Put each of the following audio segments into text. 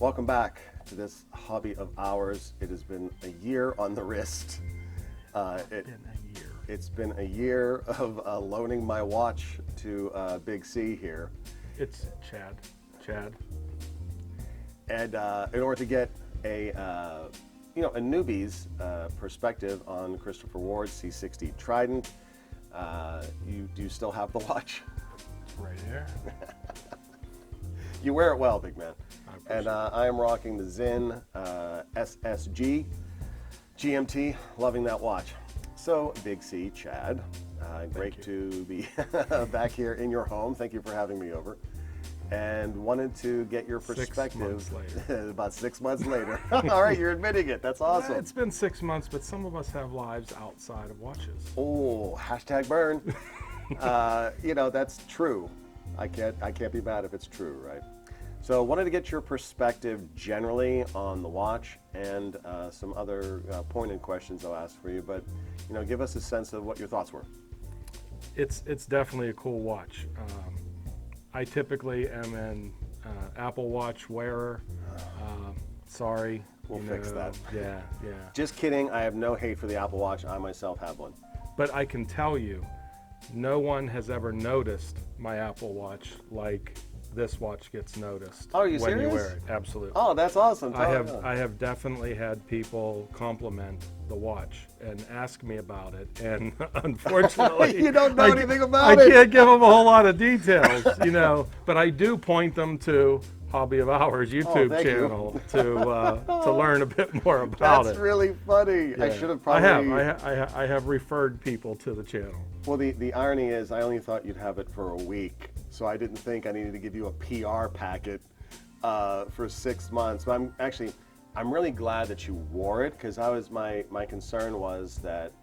Welcome back to this hobby of ours. It has been a year on the wrist. It's been a year of loaning my watch to Big C here. It's Chad. And in order to get a newbie's perspective on Christopher Ward's C60 Trident, do you still have the watch? It's right here. You wear it well, big man. And I am rocking the Zinn SSG GMT, loving that watch. So, Big C, Chad, great to be back here in your home. Thank you for having me over. And wanted to get your perspective 6 months later. About 6 months later. All right, you're admitting it. That's awesome. It's been 6 months, but some of us have lives outside of watches. Oh, hashtag burn. That's true. I can't be mad if it's true, right? So wanted to get your perspective generally on the watch and some other pointed questions I'll ask for you, but give us a sense of what your thoughts were. It's definitely a cool watch. I typically am an Apple Watch wearer. Sorry. We'll fix that. Yeah. Just kidding. I have no hate for the Apple Watch. I myself have one. But I can tell you, no one has ever noticed my Apple Watch like this watch gets noticed. Oh, are you when serious? You wear it. Absolutely. Oh, that's awesome. I have definitely had people compliment the watch and ask me about it, and unfortunately, you don't know anything about it. I can't give them a whole lot of details, but I do point them to Hobby of Hours YouTube channel to learn a bit more about it. That's really funny. Yeah. I should have probably. I have referred people to the channel. Well, the irony is, I only thought you'd have it for a week, so I didn't think I needed to give you a PR packet for 6 months. But I'm really glad that you wore it, because my concern was that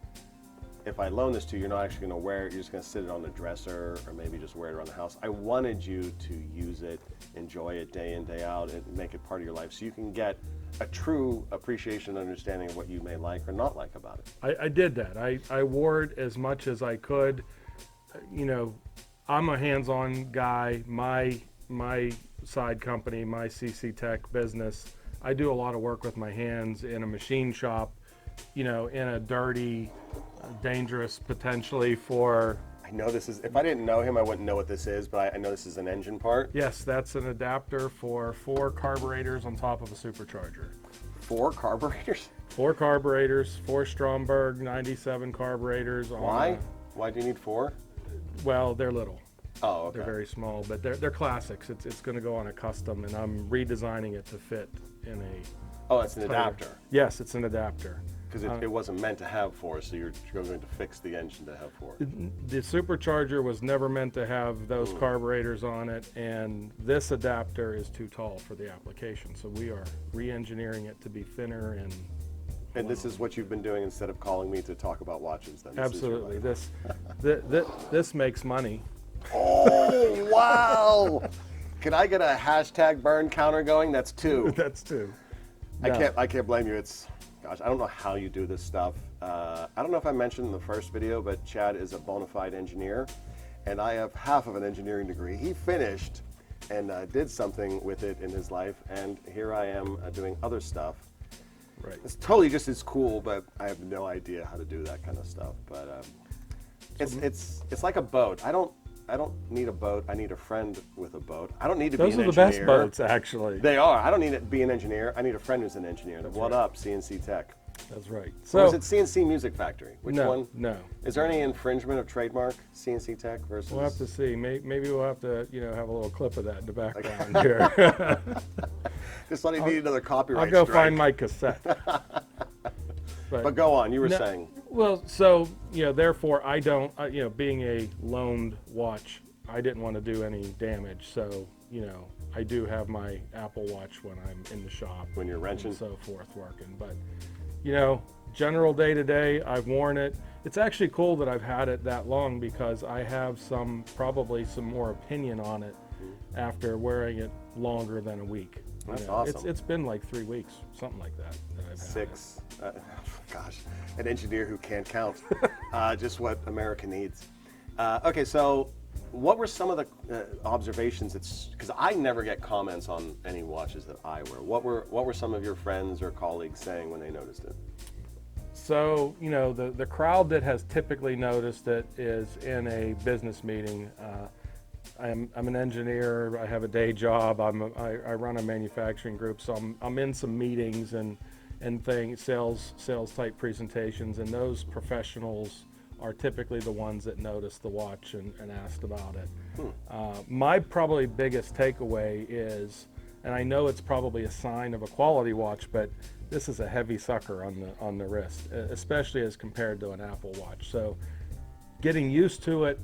if I loan this to you, you're not actually going to wear it. You're just going to sit it on the dresser, or maybe just wear it around the house. I wanted you to use it, enjoy it day in, day out, and make it part of your life, so you can get a true appreciation and understanding of what you may like or not like about it. I did that. I wore it as much as I could. I'm a hands-on guy. My side company, my CC Tech business, I do a lot of work with my hands in a machine shop, in a dirty, dangerous, potentially for... I know this is, if I didn't know him, I wouldn't know what this is, but I know this is an engine part. Yes, that's an adapter for 4 carburetors on top of a supercharger. 4 carburetors? 4 carburetors, 4 Stromberg 97 carburetors. Why? Why do you need 4? Well, they're little. Oh, okay. They're very small, but they're classics. It's going to go on a custom, and I'm redesigning it to fit in a... Oh, it's an adapter. Yes, it's an adapter. Because it wasn't meant to have 4, so you're going to fix the engine to have 4. The supercharger was never meant to have those carburetors on it, and this adapter is too tall for the application. So we are re-engineering it to be thinner and... And this is what you've been doing instead of calling me to talk about watches, then? Absolutely. This makes money. Oh, wow! Can I get a hashtag burn counter going? That's 2. That's 2. No. I can't blame you. Gosh, I don't know how you do this stuff. I don't know if I mentioned in the first video, but Chad is a bona fide engineer, and I have half of an engineering degree. He finished and did something with it in his life, and here I am doing other stuff. Right. It's totally just as cool, but I have no idea how to do that kind of stuff. But it's like a boat. I don't need a boat. I need a friend with a boat. I don't need to be an engineer. Those are the best boats, actually. They are. I don't need to be an engineer. I need a friend who's an engineer. That's what right. up, CNC Tech? That's right. So, or is it CNC Music Factory? Which one? No. Is there any infringement of trademark, CNC Tech versus? We'll have to see. Maybe we'll have to, have a little clip of that in the background here. Just let me need another copyright I'll go strike. find my cassette. But go on. You were saying. Well, so therefore, I don't. Being a loaned watch, I didn't want to do any damage. So I do have my Apple Watch when I'm in the shop. When you're wrenching. And so forth, working. But general day to day, I've worn it. It's actually cool that I've had it that long, because I have probably some more opinion on it after wearing it longer than a week. That's awesome. It's been like 3 weeks, something like that I've had 6. Gosh, an engineer who can't count. Just what America needs. Okay, so what were some of the observations? Because I never get comments on any watches that I wear. What were some of your friends or colleagues saying when they noticed it? So, the crowd that has typically noticed it is in a business meeting. I'm an engineer. I have a day job. I run a manufacturing group, so I'm in some meetings and things, sales type presentations, and those professionals are typically the ones that notice the watch and asked about it. My probably biggest takeaway is, and I know it's probably a sign of a quality watch, but this is a heavy sucker on the wrist, especially as compared to an Apple Watch. So getting used to it,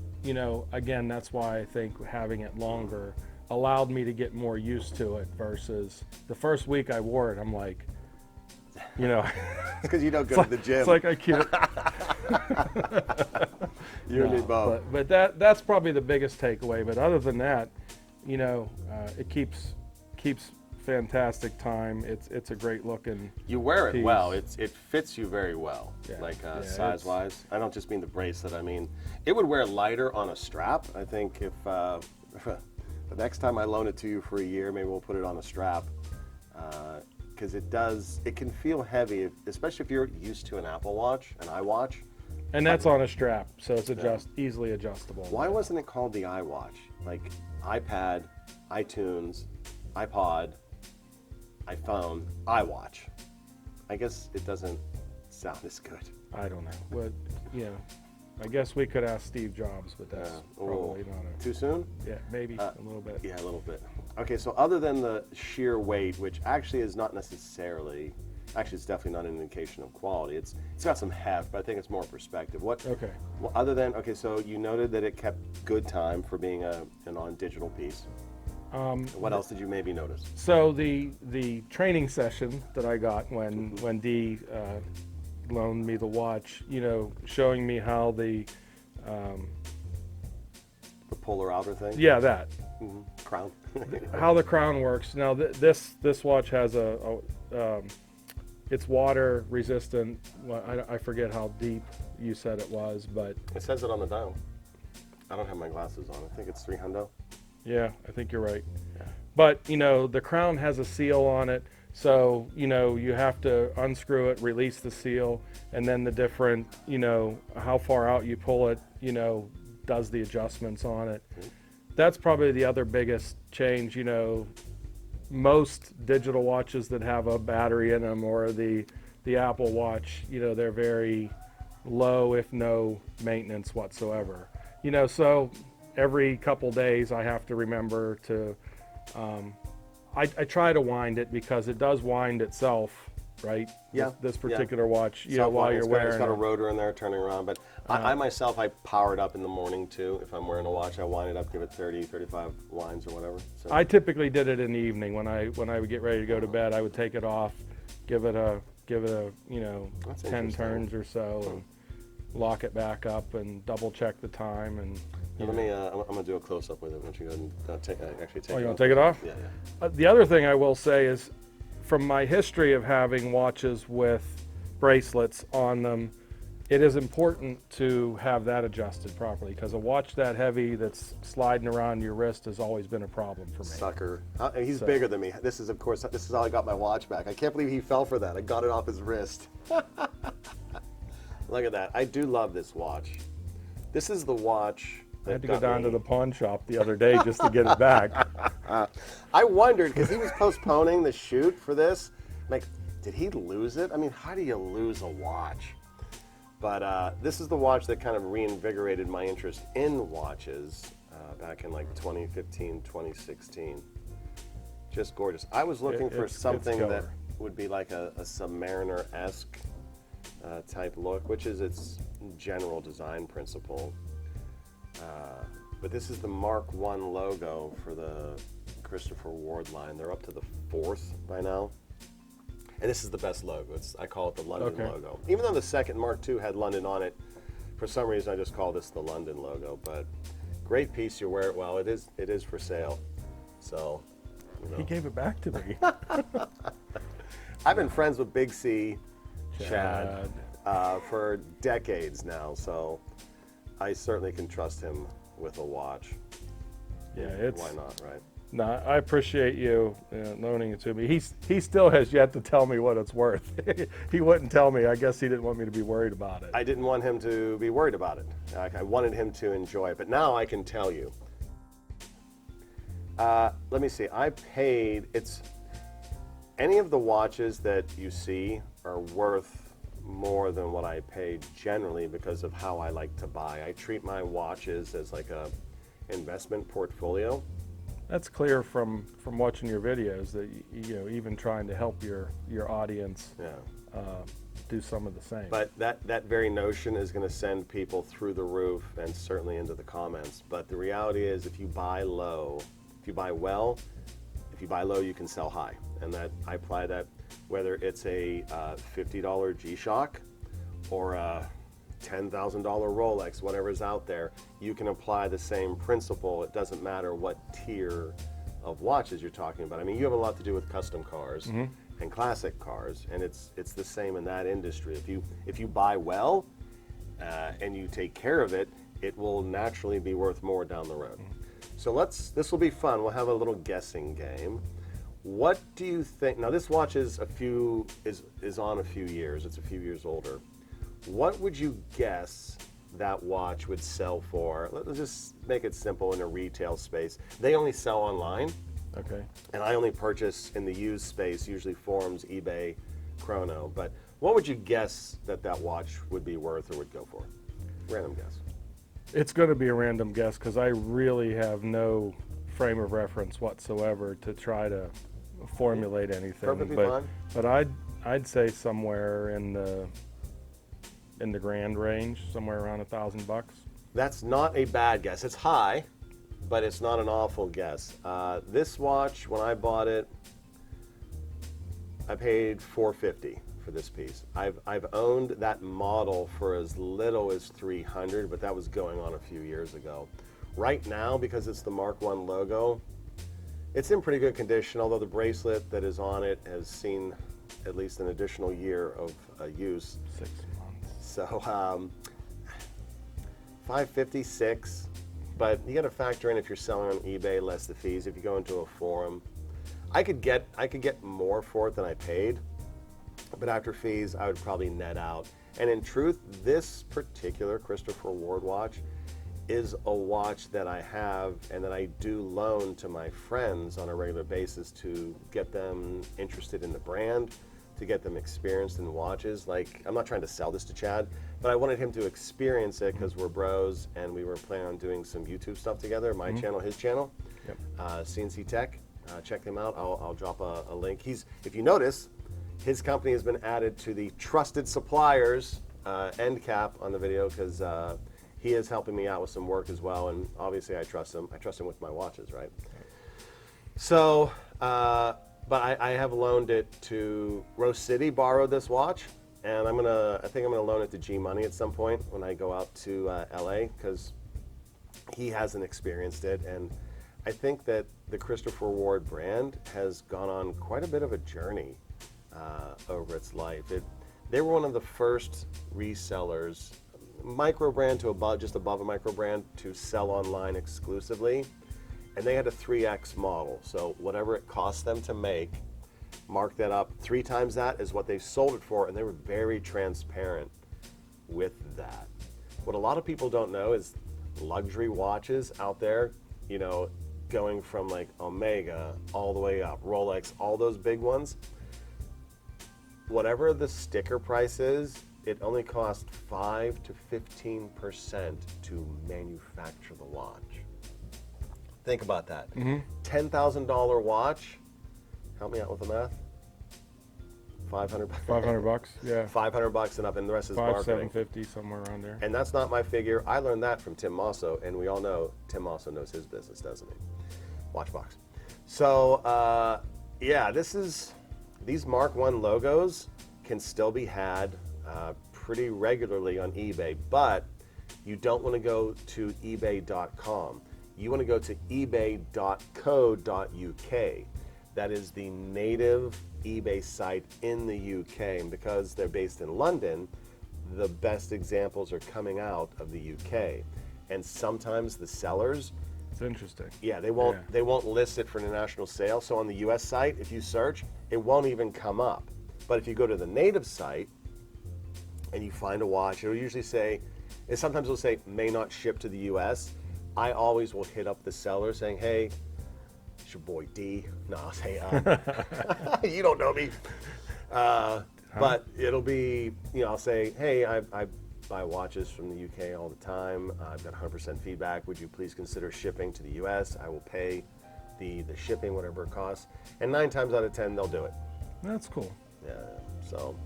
again, that's why I think having it longer allowed me to get more used to it versus the first week I wore it, I'm like, It's because you don't go to the gym. It's like I can't. You and me both. But that's probably the biggest takeaway. But other than that, it keeps fantastic time. It's a great looking. You wear it piece. well. It fits you very well. Yeah. Size wise. I don't just mean the bracelet. I mean, it would wear lighter on a strap. I think if the next time I loan it to you for a year, maybe we'll put it on a strap. Because it can feel heavy, especially if you're used to an Apple Watch, an iWatch. And that's on a strap, so it's easily adjustable. Why wasn't it called the iWatch? Like iPad, iTunes, iPod, iPhone, iWatch. I guess it doesn't sound as good. I don't know. I guess we could ask Steve Jobs, but that's probably not too soon. Yeah, maybe a little bit. Yeah, a little bit. Okay, so other than the sheer weight, which actually is not necessarily, it's definitely not an indication of quality. It's got some heft, but I think it's more perspective. Okay. Well, other than so you noted that it kept good time for being a non-digital piece. What else did you maybe notice? So the training session that I got when Dee loaned me the watch, showing me how the polar outer thing. Yeah, that. Mm-hmm. Crown. How the crown works. Now this watch has it's water resistant. Well, I forget how deep you said it was, but it says it on the dial. I don't have my glasses on. I think it's 300. Yeah, I think you're right. Yeah. But the crown has a seal on it, so you have to unscrew it, release the seal, and then the different how far out you pull it does the adjustments on it. Mm-hmm. That's probably the other biggest change. Most digital watches that have a battery in them, or the Apple Watch, they're very low, if no maintenance whatsoever. So every couple days I have to remember to, I try to wind it because it does wind itself, right? Yeah. This particular watch, while you're wearing it. It's got a rotor in there turning around, but I myself, I power it up in the morning too. If I'm wearing a watch, I wind it up, give it 30, 35 winds or whatever. So. I typically did it in the evening when I would get ready to go to bed. I would take it off, give it a 10 turns or so, and lock it back up and double check the time. And let me. I'm gonna do a close up with it. Why don't you go and actually take it off? Oh, you want to take it off? Yeah. The other thing I will say is, from my history of having watches with bracelets on them, it is important to have that adjusted properly, because a watch that heavy that's sliding around your wrist has always been a problem for me. Sucker. He's bigger than me. This is how I got my watch back. I can't believe he fell for that. I got it off his wrist. Look at that. I do love this watch. This is the watch that I had to go down to the pawn shop the other day just to get it back. I wondered, because he was postponing the shoot for this. Like, did he lose it? I mean, how do you lose a watch? But this is the watch that kind of reinvigorated my interest in watches back in like 2015, 2016. Just gorgeous. I was looking for something that would be like a Submariner-esque type look, which is its general design principle. But this is the Mark I logo for the Christopher Ward line. They're up to the 4th by now. And this is the best logo. I call it the London logo. Even though the second Mark II had London on it, for some reason I just call this the London logo. But great piece, you wear it well. It is for sale. So He gave it back to me. I've been friends with Big C, Chad, for decades now, so I certainly can trust him with a watch. Yeah, it's Why not, right? no. I appreciate you loaning it to me. He still has yet to tell me what it's worth. He wouldn't tell me. I guess he didn't want me to be worried about it. I didn't want him to be worried about it. I wanted him to enjoy it, but now I can tell you. Let me see. I paid. It's any of the watches that you see are worth more than what I paid generally because of how I like to buy. I treat my watches as like a investment portfolio. That's clear from watching your videos that even trying to help your audience do some of the same. But that very notion is going to send people through the roof and certainly into the comments. But the reality is, if you buy low, if you buy well, if you buy low, you can sell high. And that I apply that whether it's a $50 G-Shock or a $10,000 Rolex, whatever's out there, you can apply the same principle. It doesn't matter what tier of watches you're talking about. I mean, you have a lot to do with custom cars and classic cars, and it's the same in that industry. If you buy well and you take care of it, it will naturally be worth more down the road. So this will be fun. We'll have a little guessing game. What do you think? Now this watch is on a few years. It's a few years older. What would you guess that watch would sell for? Let's just make it simple in a retail space. They only sell online. Okay. And I only purchase in the used space, usually forums, eBay, Chrono. But what would you guess that watch would be worth or would go for? Random guess. It's going to be a random guess because I really have no frame of reference whatsoever to try to formulate anything. Perfectly fine. But I'd say somewhere in the grand range, somewhere around $1,000. That's not a bad guess. It's high, but it's not an awful guess. This watch, when I bought it, I paid $450 for this piece. I've owned that model for as little as $300, but that was going on a few years ago. Right now, because it's the Mark I logo, it's in pretty good condition, although the bracelet that is on it has seen at least an additional year of use. 6 months. So $556, but you got to factor in if you're selling on eBay, less the fees. If you go into a forum, I could get more for it than I paid, but after fees, I would probably net out. And in truth, this particular Christopher Ward watch is a watch that I have and that I do loan to my friends on a regular basis to get them interested in the brand, to get them experienced in watches. Like, I'm not trying to sell this to Chad, but I wanted him to experience it because we're bros and we were planning on doing some YouTube stuff together, my channel, his channel, CNC Tech. Check them out. I'll drop a link. If you notice, his company has been added to the trusted suppliers end cap on the video because he is helping me out with some work as well, and obviously I trust him. I trust him with my watches, right? So, but I have loaned it to Rose City, borrowed this watch, and I think I'm gonna loan it to G Money at some point when I go out to LA because he hasn't experienced it, and I think that the Christopher Ward brand has gone on quite a bit of a journey over its life. They were one of the first resellers, micro brand to just above a micro brand, to sell online exclusively, and they had a 3X model. So whatever it cost them to make, mark that up 3 times that is what they sold it for, and they were very transparent with that. What a lot of people don't know is luxury watches out there, going from like Omega all the way up, Rolex, all those big ones, whatever the sticker price is, it only costs 5 to 15% to manufacture the watch. Think about that. $10,000 watch. Help me out with the math. 500. $500, yeah. $500 and up, and the rest is marketing. $750, somewhere around there. And that's not my figure. I learned that from Tim Mosso, and we all know Tim Mosso knows his business, doesn't he? Watchbox. So, yeah, these Mark I logos can still be had pretty regularly on eBay, but you don't want to go to ebay.com. You want to go to ebay.co.uk. That is the native eBay site in the UK, and because they're based in London, the best examples are coming out of the UK. and sometimes the sellers, It's interesting. yeah, they won't list it for international sale. So on the US site, if you search, it won't even come up. But if you go to the native site and you find a watch, it'll usually say, sometimes it'll say may not ship to the US. I always will hit up the seller saying, hey, it's your boy D. No, I'll say, you don't know me. But it'll be, I'll say, hey, I buy watches from the UK all the time. I've got 100% feedback. Would you please consider shipping to the US? I will pay the shipping, whatever it costs. And 9 times out of 10, they'll do it. That's cool. Yeah, so,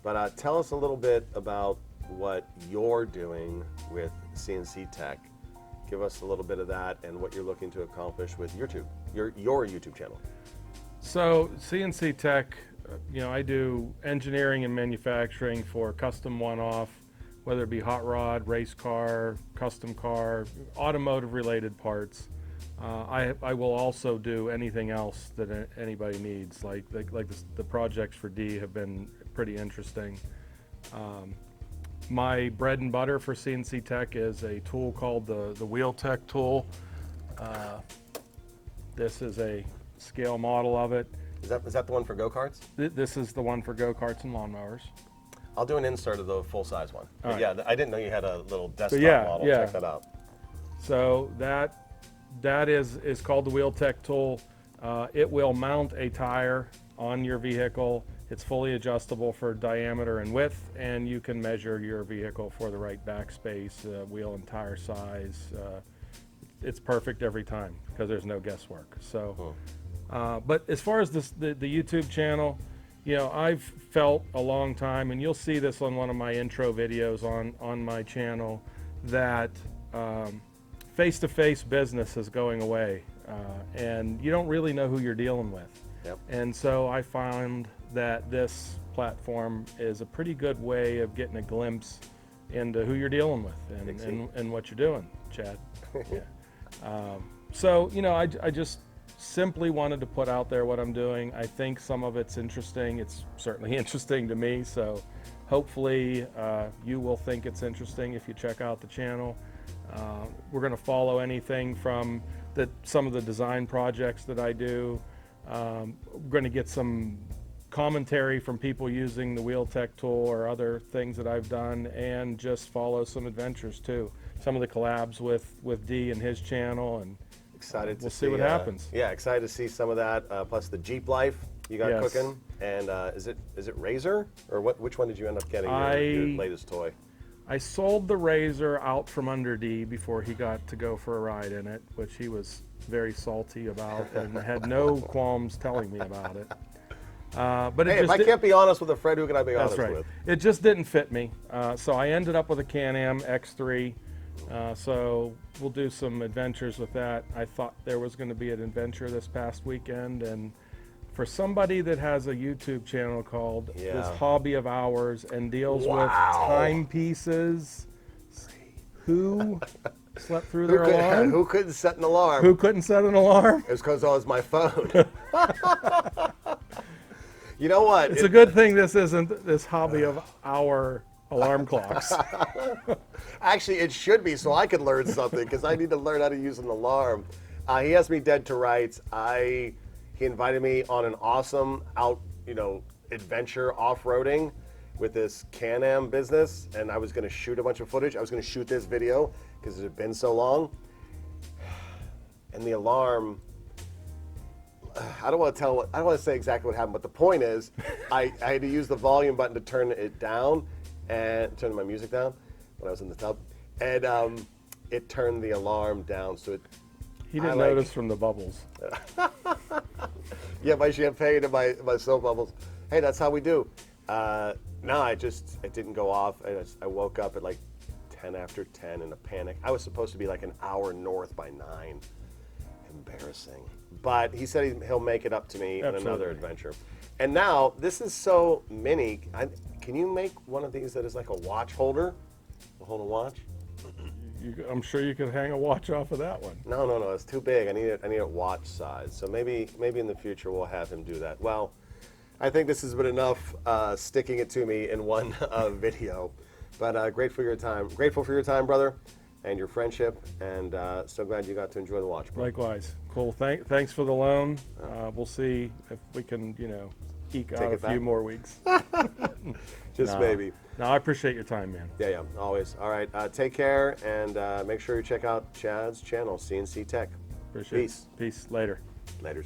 but tell us a little bit about what you're doing with CNC Tech. Give us a little bit of that and what you're looking to accomplish with YouTube, your YouTube channel. So CNC Tech, I do engineering and manufacturing for custom one-off, whether it be hot rod, race car, custom car, automotive related parts. I will also do anything else that anybody needs. Like the projects for D have been pretty interesting. My bread and butter for CNC Tech is a tool called the Wheel Tech tool. This is a scale model of it. Is that the one for go-karts? This is the one for go-karts and lawnmowers. I'll do an insert of the full-size one. But yeah, I didn't know you had a little desktop model. Yeah. Check that out. So that is called the Wheel Tech tool. It will mount a tire on your vehicle. It's fully adjustable for diameter and width, and you can measure your vehicle for the right backspace, wheel and tire size. It's perfect every time because there's no guesswork. So, but as far as the YouTube channel, I've felt a long time, and you'll see this on one of my intro videos on my channel, that face-to-face business is going away, and you don't really know who you're dealing with. Yep. And so I found that this platform is a pretty good way of getting a glimpse into who you're dealing with and what you're doing, Chad. Yeah. So, I just simply wanted to put out there what I'm doing. I think some of it's interesting. It's certainly interesting to me. So hopefully you will think it's interesting if you check out the channel. We're going to follow anything from some of the design projects that I do. We're going to get some commentary from people using the Wheel Tech tool or other things that I've done, and just follow some adventures too. Some of the collabs with D and his channel, and excited we'll to see what happens. Yeah, excited to see some of that. Plus the Jeep Life you got cooking, and is it Razor or what? Which one did you end up getting? Your latest toy. I sold the Razor out from under D before he got to go for a ride in it, which he was very salty about and had no qualms telling me about it. But hey, if I can't be honest with a friend, who can I be honest with? It just didn't fit me. So I ended up with a Can-Am X3. So we'll do some adventures with that. I thought there was going to be an adventure this past weekend, and for somebody that has a YouTube channel called this Hobby of Hours and deals with timepieces, who slept through their alarm? Who couldn't set an alarm? Who couldn't set an alarm? It was because it was my phone. You know what? It's a good thing this isn't this Hobby of Hour alarm clocks. Actually, it should be, so I could learn something, because I need to learn how to use an alarm. He has me dead to rights. He invited me on an awesome adventure off-roading with this Can-Am business, and I was going to shoot a bunch of footage. I was going to shoot this video because it had been so long. And the alarm, I don't want to say exactly what happened, but the point is, I had to use the volume button to turn it down and turn my music down when I was in the tub, and it turned the alarm down. So he didn't notice from the bubbles. Yeah, my champagne and my soap bubbles. Hey, that's how we do. No, it didn't go off. I woke up at like 10 after 10 in a panic. I was supposed to be like an hour north by 9. Embarrassing. But he said he'll make it up to me in another adventure. And now, this is so mini. Can you make one of these that is like a watch holder? To hold a watch? I'm sure you could hang a watch off of that one. No, it's too big. I need it watch size. So maybe in the future we'll have him do that. Well, I think this has been enough sticking it to me in one video. But grateful for your time, brother. and your friendship, and so glad you got to enjoy the watch, bro. Likewise. Cool. Thanks for the loan. We'll see if we can, eke out a few more weeks. Just maybe. No, I appreciate your time, man. Yeah, always. All right, take care, and make sure you check out Chad's channel, CNC Tech. Appreciate Peace. it. Peace. Later. Laters.